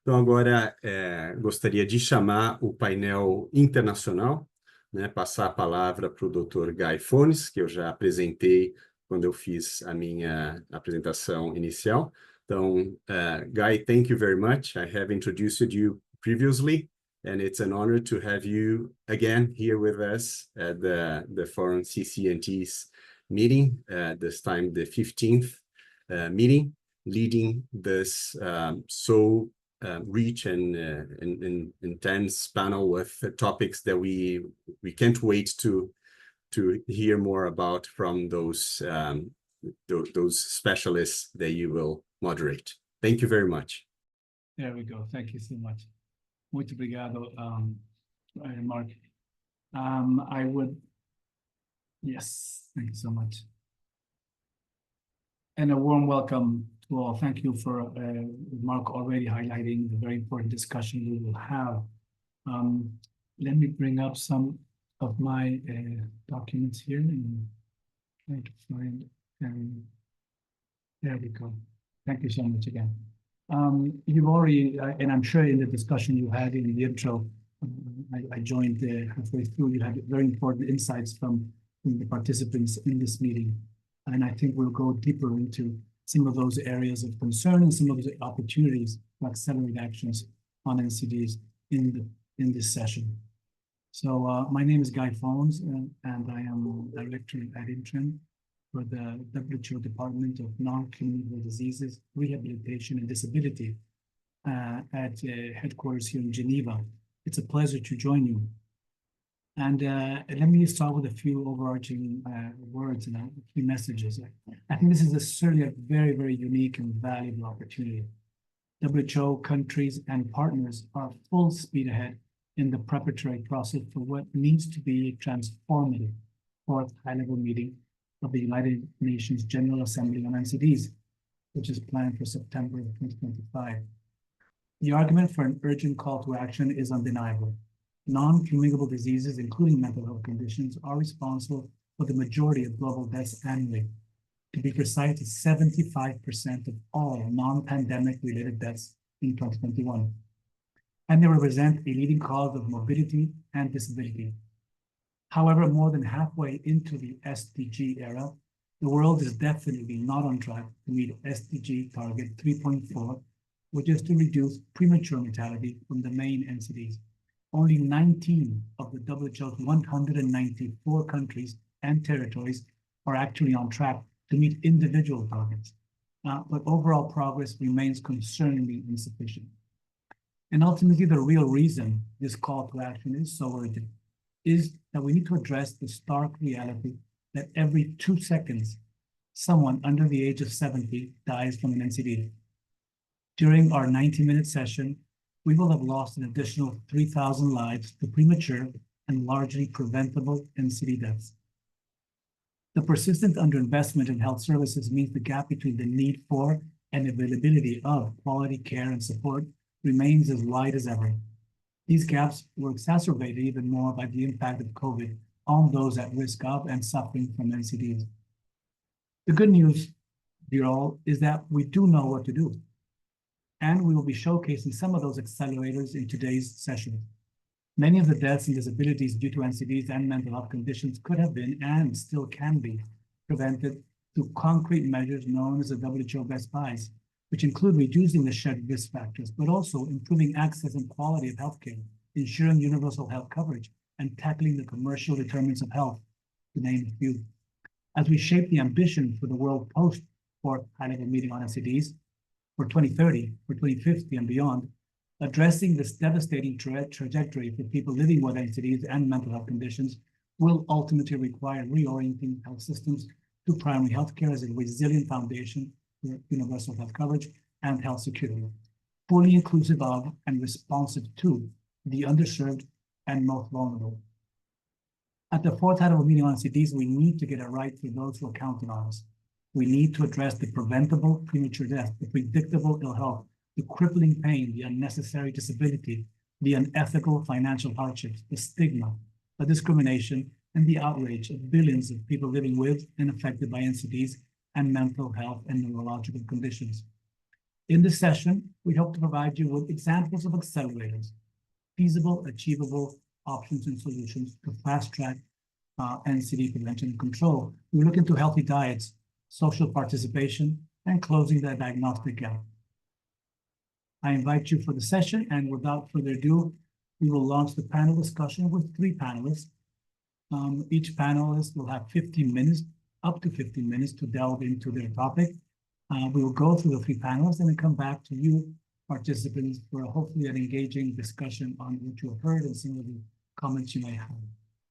Então, agora gostaria de chamar o painel internacional, né, passar a palavra para o Dr. Guy Fones, que eu já apresentei quando eu fiz a minha apresentação inicial. Então, Guy, thank you very much. I have introduced you previously, and it's an honor to have you again here with us at the Foreign CCNT's meeting, this time the 15th meeting, leading this rich and intense panel with topics that we can't wait to hear more about from those specialists that you will moderate. Thank you very much. There we go. Thank you so much. Muito obrigado, Mark. Yes, thank you so much. And a warm welcome to all. Thank you for Mark already highlighting the very important discussion we will have. Let me bring up some of my documents here and try to find there we go. Thank you so much again. You've already, and I'm sure in the discussion you had in the intro, I joined halfway through, you had very important insights from the participants in this meeting. And I think we'll go deeper into some of those areas of concern and some of the opportunities to accelerate actions on NCDs in this session. So my name is Guy Fones, and I am Director at Intran for the WHO Department of Non-Communicable Diseases, Rehabilitation and Disability at headquarters here in Geneva. It's a pleasure to join you. And let me start with a few overarching words and key messages. I think this is certainly a very, very unique and valuable opportunity. WHO countries and partners are full speed ahead in the preparatory process for what needs to be a transformative fourth high-level meeting of the United Nations General Assembly on NCDs, which is planned for September of 2025. The argument for an urgent call to action is undeniable. Non-communicable diseases, including mental health conditions, are responsible for the majority of global deaths annually. To be precise, it's 75% of all non-pandemic related deaths in 2021. And they represent a leading cause of morbidity and disability. However, more than halfway into the SDG era, the world is definitely not on track to meet SDG target 3.4, which is to reduce premature mortality from the main NCDs. Only 19 of the WHO's 194 countries and territories are actually on track to meet individual targets, but overall progress remains concerningly insufficient. And ultimately, the real reason this call to action is so urgent is that we need to address the stark reality that every 2 seconds, someone under the age of 70 dies from an NCD. During our 90-minute session, we will have lost an additional 3,000 lives to premature and largely preventable NCD deaths. The persistent underinvestment in health services means the gap between the need for and availability of quality care and support remains as wide as ever. These gaps were exacerbated even more by the impact of COVID on those at risk of and suffering from NCDs. The good news, dear all, is that we do know what to do. And we will be showcasing some of those accelerators in today's session. Many of the deaths and disabilities due to NCDs and mental health conditions could have been and still can be prevented through concrete measures known as the WHO Best Buys, which include reducing the shared risk factors, but also improving access and quality of healthcare, ensuring universal health coverage, and tackling the commercial determinants of health, to name a few. As we shape the ambition for the world post-fourth high-level meeting on NCDs, for 2030, for 2050 and beyond, addressing this devastating trajectory for people living with NCDs and mental health conditions will ultimately require reorienting health systems to primary healthcare as a resilient foundation for universal health coverage and health security, fully inclusive of and responsive to the underserved and most vulnerable. At the fourth high-level meeting on NCDs, we need to get it right for those who are counting on us. We need to address the preventable premature death, the predictable ill health, the crippling pain, the unnecessary disability, the unethical financial hardships, the stigma, the discrimination, and the outrage of billions of people living with and affected by NCDs and mental health and neurological conditions. In this session, we hope to provide you with examples of accelerators, feasible, achievable options and solutions to fast-track NCD prevention and control. We look into healthy diets, social participation, and closing the diagnostic gap. I invite you for the session, and without further ado, we will launch the panel discussion with 3 panelists. Each panelist will have 15 minutes, up to 15 minutes to delve into their topic. We will go through the 3 panelists and then come back to you, participants, for hopefully an engaging discussion on what you have heard and some of the comments you may have.